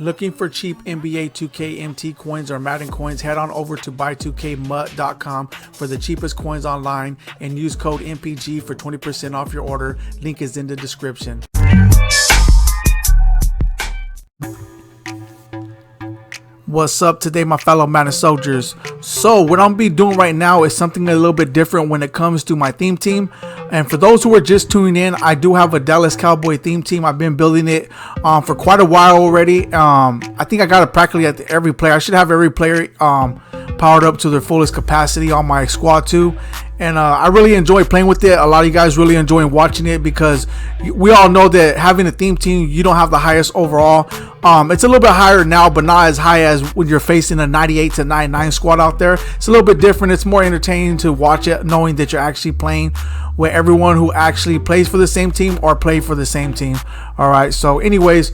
Looking for cheap NBA 2K MT coins or Madden coins? Head on over to buy2kmut.com for the cheapest coins online and use code MPG for 20% off your order. Link is in the description. What's up today, my fellow Madden soldiers? So what I'm be doing right now is something a little bit different when it comes to my theme team. And for those who are just tuning in, I do have a Dallas Cowboy theme team. I've been building it for quite a while already. I think I got it practically at every player. I should have every player powered up to their fullest capacity on my squad too. And I really enjoy playing with it. A lot of you guys really enjoy watching it because we all know that having a theme team, you don't have the highest overall. It's a little bit higher now, but not as high as when you're facing a 98 to 99 squad out there. It's a little bit different. It's more entertaining to watch it, knowing that you're actually playing with everyone who actually plays for the same team or play for the same team. All right. So anyways,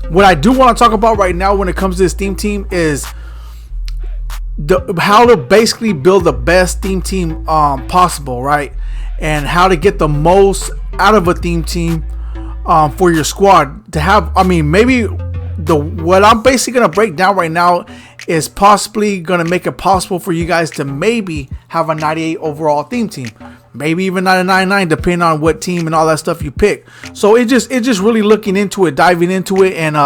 what I do want to talk about right now when it comes to this theme team is how to basically build the best theme team possible, right? And how to get the most out of a theme team for your squad to have. I mean, maybe what I'm basically gonna break down right now is possibly gonna make it possible for you guys to maybe have a 98 overall theme team, maybe even not a 99, depending on what team and all that stuff you pick. So it just really looking into it, diving into it, and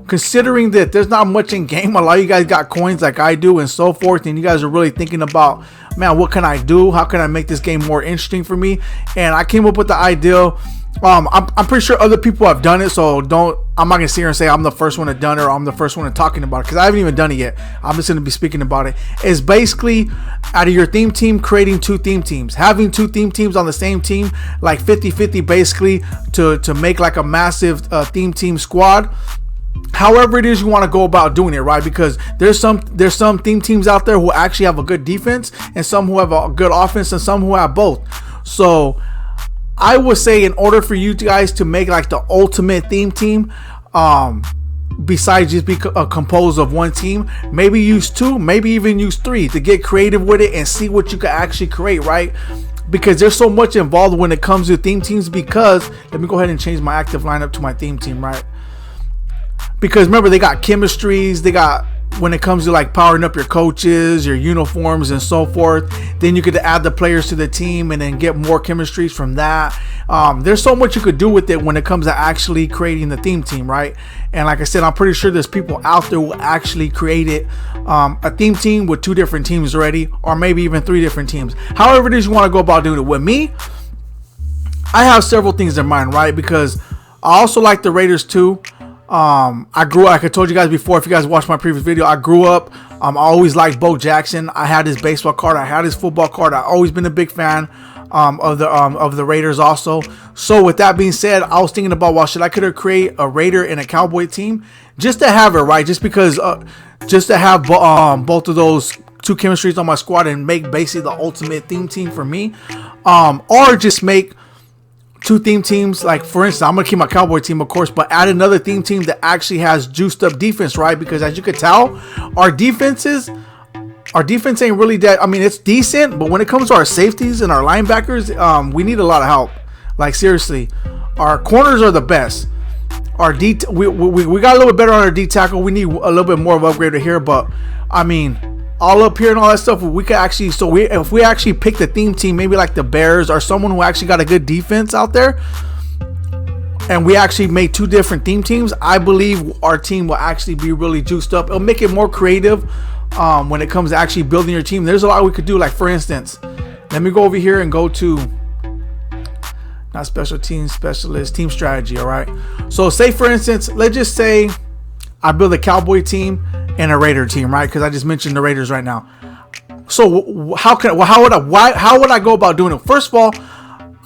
considering that there's not much in game. A lot of you guys got coins like I do and so forth, and you guys are really thinking about, man, what can I do? How can I make this game more interesting for me? And I came up with the idea. I'm pretty sure other people have done it, so I'm not gonna sit here and say I'm the first one to done it or I'm the first one to talking about it, because I haven't even done it yet. I'm just gonna be speaking about it. It's basically out of your theme team creating two theme teams, having two theme teams on the same team, like 50-50 basically, to make like a massive theme team squad. However it is you want to go about doing it, right? Because there's some theme teams out there who actually have a good defense, and some who have a good offense, and some who have both. So I would say, in order for you guys to make like the ultimate theme team, besides just be composed of one team, maybe use two, maybe even use three to get creative with it and see what you can actually create, right? Because there's so much involved when it comes to theme teams. Because let me go ahead and change my active lineup to my theme team, right? Because remember, they got chemistries, they got, when it comes to like powering up your coaches, your uniforms and so forth, then you could add the players to the team and then get more chemistries from that. There's so much you could do with it when it comes to actually creating the theme team, right? And like I said, I'm pretty sure there's people out there who actually created a theme team with two different teams already, or maybe even three different teams. However it is you want to go about doing it. With me, I have several things in mind, right? Because I also like the Raiders too. I grew up, like I told you guys before, if you guys watched my previous video, I grew up, I always liked Bo Jackson. I had his baseball card, I had his football card. I've always been a big fan of the Raiders also. So with that being said, I was thinking about, well, should I could create a Raider and a Cowboy team just to have it, right? Just because just to have both of those two chemistries on my squad and make basically the ultimate theme team for me, or just make two theme teams. Like for instance, I'm gonna keep my Cowboy team, of course, but add another theme team that actually has juiced up defense, right? Because as you could tell, our defense ain't really that. I mean, it's decent, but when it comes to our safeties and our linebackers, we need a lot of help. Like seriously, our corners are the best. Our we got a little bit better on our D tackle. We need a little bit more of an upgrade here, but I mean, all up here and all that stuff, we could actually, if we actually pick the theme team, maybe like the Bears or someone who actually got a good defense out there, and we actually made two different theme teams, I believe our team will actually be really juiced up. It'll make it more creative when it comes to actually building your team. There's a lot we could do. Like for instance, let me go over here and go to, not special team specialist, team strategy. All right, so say for instance, let's just say I build a Cowboy team and a Raider team, right? Because I just mentioned the Raiders right now. So how would I go about doing it? First of all,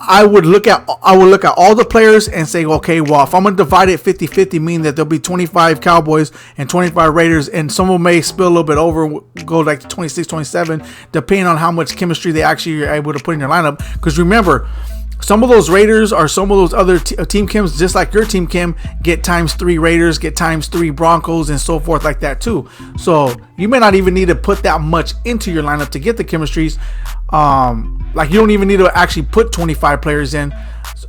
I would look at all the players and say, okay, well, if I'm gonna divide it 50-50, meaning that there'll be 25 Cowboys and 25 Raiders, and some of them may spill a little bit over, go like 26-27, depending on how much chemistry they actually are able to put in your lineup. Because remember, some of those Raiders or some of those other team chems, just like your team chem, get ×3 Raiders, get ×3 Broncos, and so forth like that too. So you may not even need to put that much into your lineup to get the chemistries. Like, you don't even need to actually put 25 players in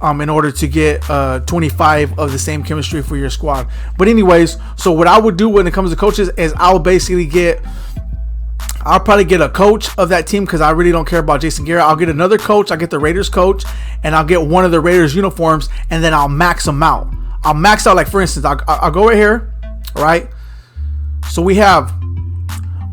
order to get 25 of the same chemistry for your squad. But anyways, so what I would do when it comes to coaches is I'll probably get a coach of that team, because I really don't care about Jason Garrett. I'll get another coach. I'll get the Raiders coach, and I'll get one of the Raiders uniforms, and then I'll max them out. I'll max out, like, for instance, I'll go right here, right? So we have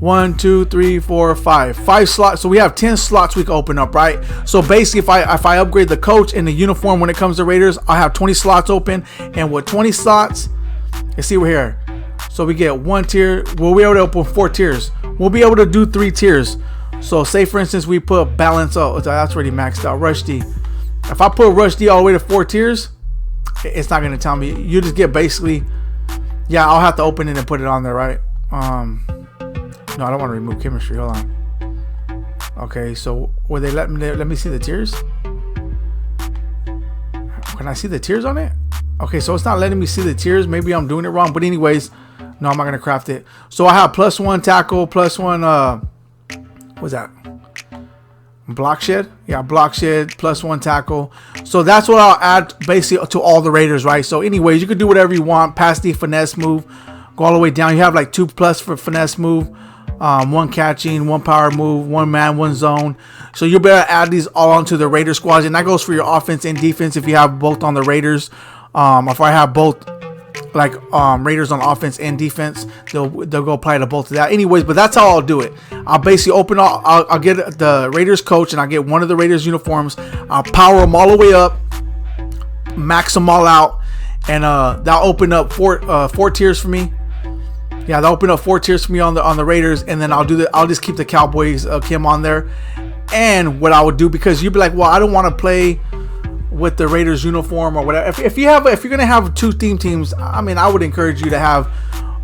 1, 2, 3, 4, 5 slots. So we have 10 slots we can open up, right? So basically, if I upgrade the coach and the uniform when it comes to Raiders, I'll have 20 slots open, and with 20 slots, you see, we're here. So we get 1 tier. We'll be able to open 4 tiers. We'll be able to do 3 tiers. So say, for instance, we put balance. Oh, that's already maxed out. Rush D. If I put Rush D all the way to 4 tiers, it's not going to tell me. You just get basically, yeah, I'll have to open it and put it on there, right? No, I don't want to remove chemistry. Hold on. Okay, so will they let me see the tiers? Can I see the tiers on it? Okay, so it's not letting me see the tiers. Maybe I'm doing it wrong. But anyways, no, I'm not gonna craft it. So I have +1 tackle, +1 what's that? Block shed? Yeah, block shed, +1 tackle. So that's what I'll add basically to all the Raiders, right? So anyways, you can do whatever you want. Pass the finesse move, go all the way down. You have like 2+ for finesse move, 1 catching, 1 power move, 1 man, 1 zone. So you'll be able to add these all onto the Raider squads, and that goes for your offense and defense if you have both on the Raiders. If I have both, like, Raiders on offense and defense, they'll go apply to both of that. Anyways, but that's how I'll do it. I'll basically I'll get the Raiders coach, and I'll get one of the Raiders uniforms. I'll power them all the way up, max them all out, and that'll open up 4 tiers for me. Yeah, they'll open up 4 tiers for me on the Raiders, and then I'll just keep the Cowboys Kim on there. And what I would do, because you'd be like, well, I don't want to play with the Raiders uniform or whatever. If you're gonna have 2 theme teams, I mean, I would encourage you to have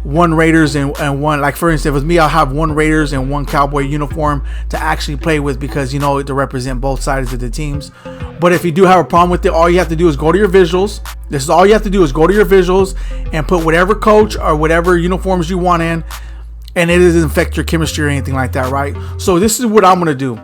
1 Raiders and 1, like, for instance, with me, I'll have 1 Raiders and 1 Cowboy uniform to actually play with, because, you know, to represent both sides of the teams. But if you do have a problem with it, all you have to do is go to your visuals. This is all you have to do is go to your visuals and put whatever coach or whatever uniforms you want in, and it doesn't affect your chemistry or anything like that, right? So this is what I'm gonna do,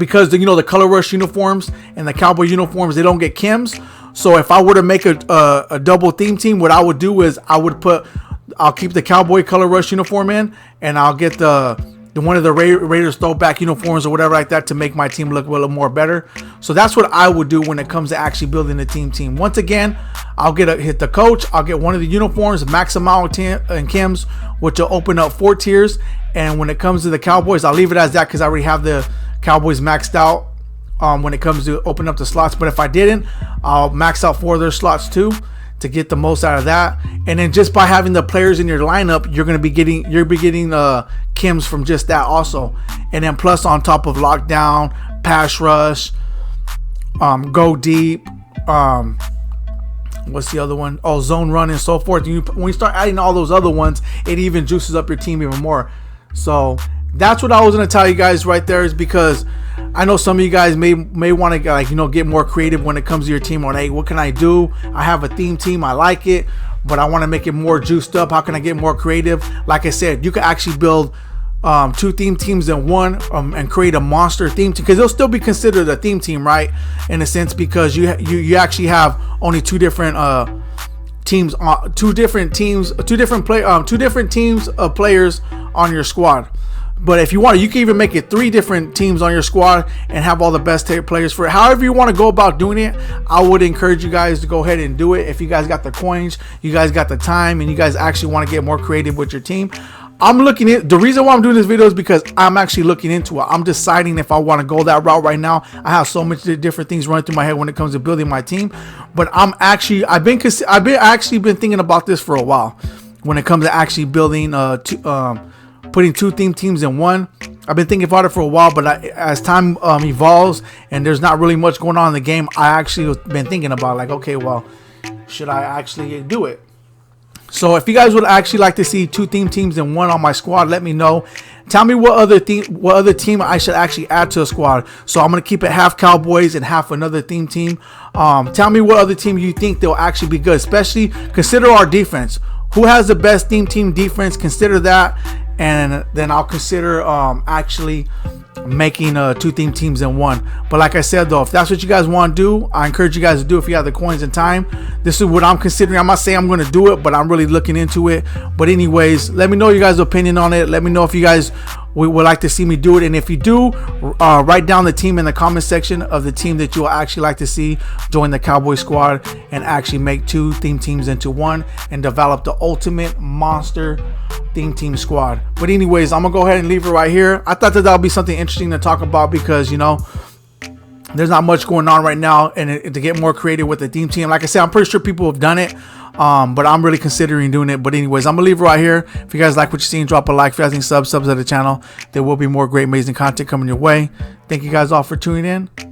because the color rush uniforms and the Cowboy uniforms, they don't get chems. So if I were to make a double theme team, what I would do is I'll keep the Cowboy color rush uniform in, and I'll get the one of the Raiders throwback uniforms or whatever like that to make my team look a little more better. So that's what I would do when it comes to actually building a team. Once again, I'll hit the coach. I'll get one of the uniforms, max them out and chems, which will open up 4 tiers. And when it comes to the Cowboys, I'll leave it as that, because I already have the Cowboys maxed out when it comes to open up the slots. But if I didn't, I'll max out 4 of their slots too, to get the most out of that. And then just by having the players in your lineup, you're be getting chems from just that also. And then plus on top of lockdown, pass rush, go deep, what's the other one? Oh, zone run and so forth. When you start adding all those other ones, it even juices up your team even more. So that's what I was going to tell you guys right there, is because I know some of you guys may want to get more creative when it comes to your team on, hey, what can I do? I have a theme team, I like it, but I want to make it more juiced up. How can I get more creative? Like I said, you can actually build 2 theme teams in one, and create a monster theme team, because they'll still be considered a theme team, right? In a sense, because you actually have only 2 different teams, 2 different teams of players on your squad. But if you want to, you can even make it 3 different teams on your squad and have all the best players for it. However you want to go about doing it, I would encourage you guys to go ahead and do it. If you guys got the coins, you guys got the time, and you guys actually want to get more creative with your team, the reason why I'm doing this video is because I'm actually looking into it. I'm deciding if I want to go that route right now. I have so much different things running through my head when it comes to building my team, but I've been thinking about this for a while when it comes to actually building putting 2 theme teams in one. I've been thinking about it for a while, but as time evolves and there's not really much going on in the game, I actually been thinking about, like, okay, well, should I actually do it? So if you guys would actually like to see 2 theme teams in one on my squad, let me know. Tell me what other team I should actually add to a squad. So I'm going to keep it half Cowboys and half another theme team. Tell me what other team you think they'll actually be good. Especially consider our defense. Who has the best team defense? Consider that. And then I'll consider actually making 2 theme teams in one. But like I said though, if that's what you guys want to do, I encourage you guys to do if you have the coins and time. This is what I'm considering. I'm not saying I'm going to do it, but I'm really looking into it. But anyways, let me know your guys' opinion on it. Let me know if you guys would like to see me do it, and if you do, write down the team in the comment section of the team that you'll actually like to see join the Cowboy squad and actually make 2 theme teams into one and develop the ultimate monster theme team squad. But anyways, I'm gonna go ahead and leave it right here. I thought that would be something interesting to talk about because, you know, there's not much going on right now, and to get more creative with the theme team, like I said, I'm pretty sure people have done it, but I'm really considering doing it. But anyways, I'm gonna leave it right here. If you guys like what you're seeing, drop a like. If you guys need subs to the channel, there will be more great, amazing content coming your way. Thank you guys all for tuning in.